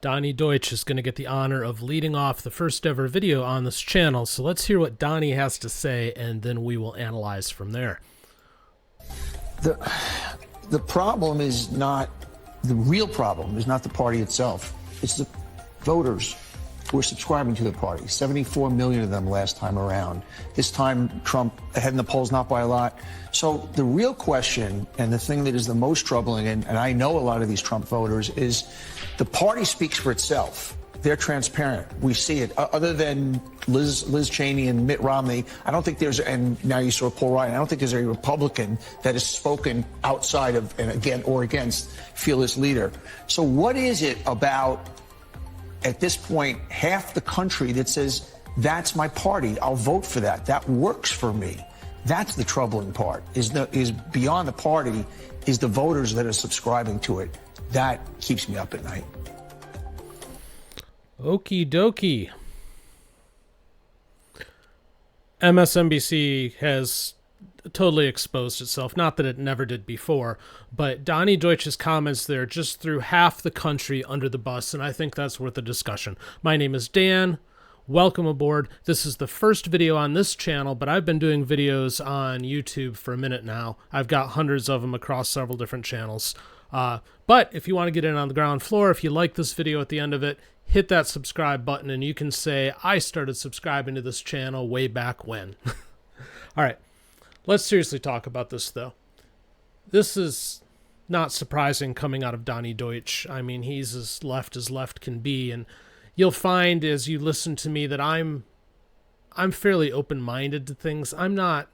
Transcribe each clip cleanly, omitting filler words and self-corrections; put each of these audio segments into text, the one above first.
Donny Deutsch is going to get the honor of leading off the first ever video on this channel, so let's hear what Donny has to say, and then we will analyze from there. The problem is not, the real problem is not the party itself. It's the voters who are subscribing to the party. 74 million of them last time around. This time, Trump ahead in the polls, not by a lot. So the real question, and the thing that is the most troubling, and I know a lot of these Trump voters, is the party speaks for itself. They're transparent. We see it. Other than Liz Cheney and Mitt Romney, I don't think there's, and now you saw Paul Ryan, I don't think there's a Republican that has spoken outside of, and again, or against, fearless leader. So what is it about, at this point, half the country that says, that's my party, I'll vote for that, that works for me? That's the troubling part, is beyond the party, is the voters that are subscribing to it. That keeps me up at night. Okie dokie. MSNBC has totally exposed itself. Not that it never did before, but Donny Deutsch's comments there just threw half the country under the bus, and I think that's worth a discussion. My name is Dan. Welcome aboard. This is the first video on this channel, but I've been doing videos on YouTube for a minute now. I've got hundreds of them across several different channels. But if you want to get in on the ground floor, if you like this video at the end of it, hit that subscribe button and you can say, I started subscribing to this channel way back when. All right, let's seriously talk about this though. This is not surprising coming out of Donny Deutsch. I mean, he's as left can be, and you'll find as you listen to me that I'm fairly open-minded to things. I'm not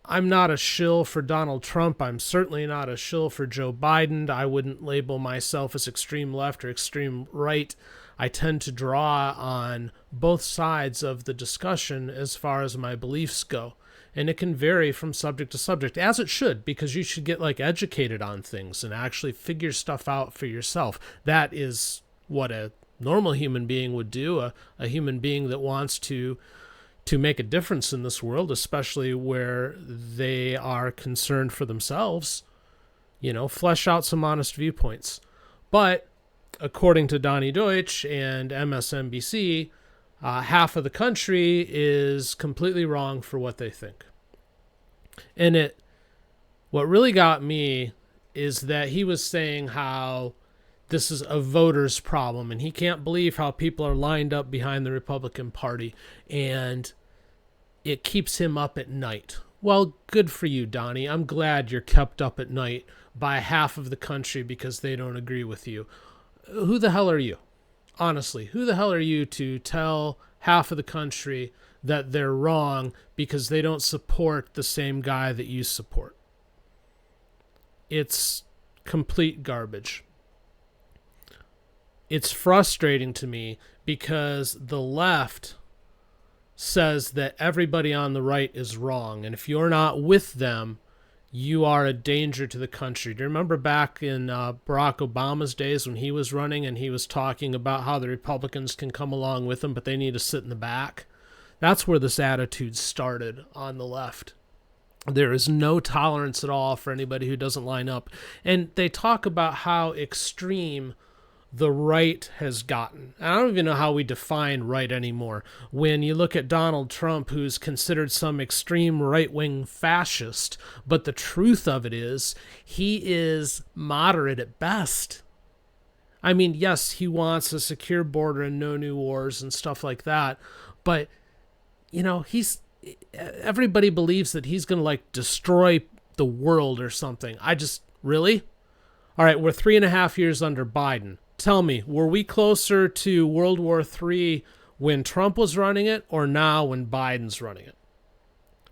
a shill for Donald Trump. I'm certainly not a shill for Joe Biden. I wouldn't label myself as extreme left or extreme right. I tend to draw on both sides of the discussion as far as my beliefs go. And it can vary from subject to subject, as it should, because you should get educated on things and actually figure stuff out for yourself. That is what a normal human being would do, a human being that wants to make a difference in this world, especially where they are concerned for themselves, flesh out some honest viewpoints. But according to Donny Deutsch and MSNBC, half of the country is completely wrong for what they think. And what really got me is that he was saying how this is a voter's problem, and he can't believe how people are lined up behind the Republican Party, and it keeps him up at night. Well, good for you, Donny. I'm glad you're kept up at night by half of the country because they don't agree with you. Who the hell are you? Honestly, who the hell are you to tell half of the country that they're wrong because they don't support the same guy that you support? It's complete garbage. It's frustrating to me because the left says that everybody on the right is wrong, and if you're not with them, you are a danger to the country. Do you remember back in Barack Obama's days when he was running and he was talking about how the Republicans can come along with him, but they need to sit in the back? That's where this attitude started on the left. There is no tolerance at all for anybody who doesn't line up. And they talk about how extreme the right has gotten. I don't even know how we define right anymore. When you look at Donald Trump, who's considered some extreme right-wing fascist, but the truth of it is he is moderate at best. I mean, yes, he wants a secure border and no new wars and stuff like that, but everybody believes that he's going to destroy the world or something. Really? All right, we're 3.5 years under Biden. Tell me, were we closer to World War III when Trump was running it or now when Biden's running it?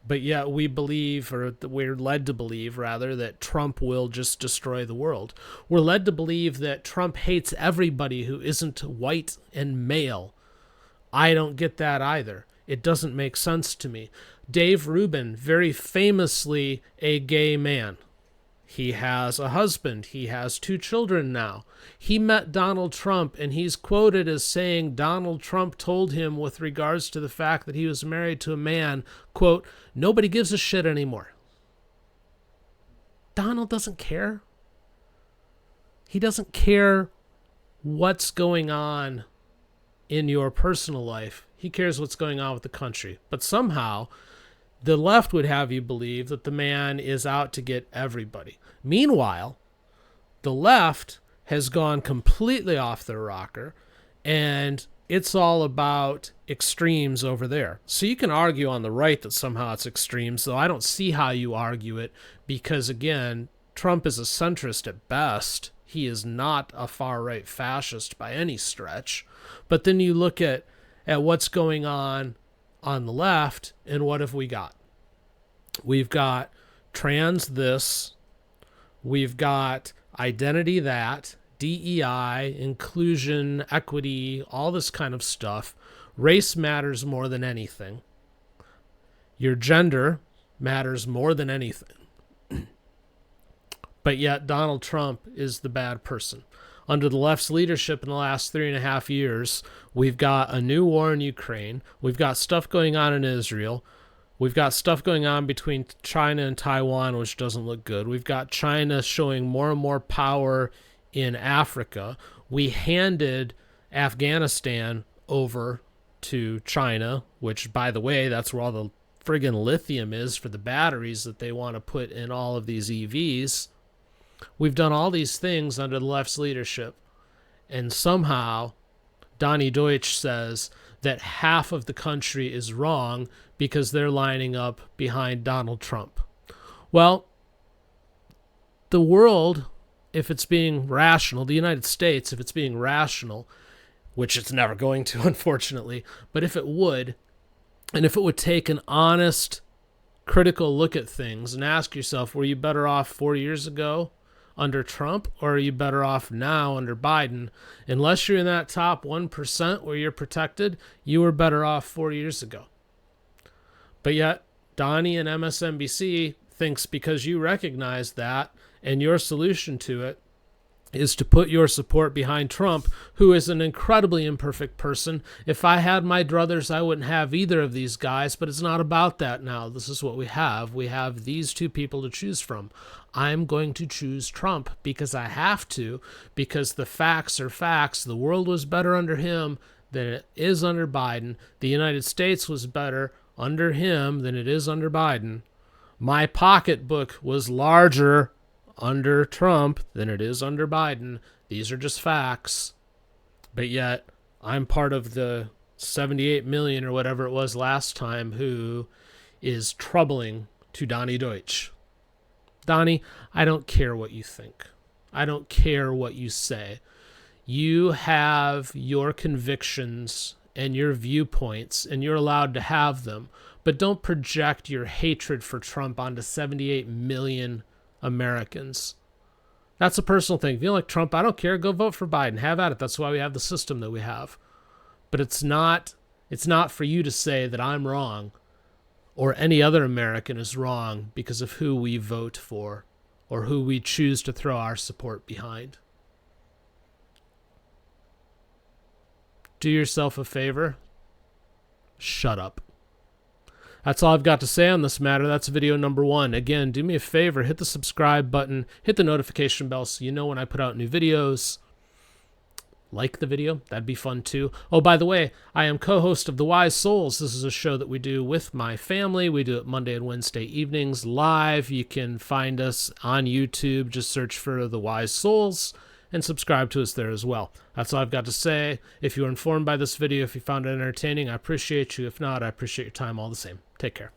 But yet we believe, or we're led to believe, rather, that Trump will just destroy the world. We're led to believe that Trump hates everybody who isn't white and male. I don't get that either. It doesn't make sense to me. Dave Rubin, very famously a gay man. He has a husband. He has 2 children now. He met Donald Trump, and he's quoted as saying Donald Trump told him with regards to the fact that he was married to a man, quote, nobody gives a shit anymore. Donald doesn't care. He doesn't care what's going on in your personal life. He cares what's going on with the country. But somehow the left would have you believe that the man is out to get everybody. Meanwhile, the left has gone completely off their rocker, and it's all about extremes over there. So you can argue on the right that somehow it's extremes, though I don't see how you argue it because, again, Trump is a centrist at best. He is not a far-right fascist by any stretch. But then you look at what's going on the left, and what have we got? We've got trans this, we've got identity that, DEI, inclusion, equity, all this kind of stuff. Race matters more than anything. Your gender matters more than anything. But yet Donald Trump is the bad person. Under the left's leadership in the last 3.5 years, we've got a new war in Ukraine. We've got stuff going on in Israel. We've got stuff going on between China and Taiwan, which doesn't look good. We've got China showing more and more power in Africa. We handed Afghanistan over to China, which, by the way, that's where all the friggin' lithium is for the batteries that they want to put in all of these EVs. We've done all these things under the left's leadership, and somehow Donny Deutsch says that half of the country is wrong because they're lining up behind Donald Trump. Well, the world, if it's being rational, the United States, if it's being rational, which it's never going to, unfortunately, but if it would, and if it would take an honest, critical look at things and ask yourself, were you better off 4 years ago under Trump, or are you better off now under Biden? Unless you're in that top 1% where you're protected, you were better off 4 years ago. But yet, Donny and MSNBC thinks because you recognize that and your solution to it is to put your support behind Trump, who is an incredibly imperfect person. If I had my druthers, I wouldn't have either of these guys, but it's not about that now. This is what we have. We have these two people to choose from. I'm going to choose Trump because I have to, because the facts are facts. The world was better under him than it is under Biden. The United States was better under him than it is under Biden. My pocketbook was larger under Trump than it is under Biden. These are just facts. But yet, I'm part of the 78 million or whatever it was last time who is troubling to Donny Deutsch. Donny, I don't care what you think. I don't care what you say. You have your convictions and your viewpoints, and you're allowed to have them. But don't project your hatred for Trump onto 78 million Americans. That's a personal thing. If you don't like Trump, I don't care. Go vote for Biden. Have at it. That's why we have the system that we have. But it's not for you to say that I'm wrong or any other American is wrong because of who we vote for or who we choose to throw our support behind. Do yourself a favor. Shut up. That's all I've got to say on this matter. That's video number 1. Again, do me a favor, hit the subscribe button, hit the notification bell so you know when I put out new videos. Like the video, that'd be fun too. Oh, by the way, I am co-host of The Wise Souls. This is a show that we do with my family. We do it Monday and Wednesday evenings live. You can find us on YouTube. Just search for The Wise Souls and subscribe to us there as well. That's all I've got to say. If you were informed by this video, if you found it entertaining, I appreciate you. If not, I appreciate your time all the same. Take care.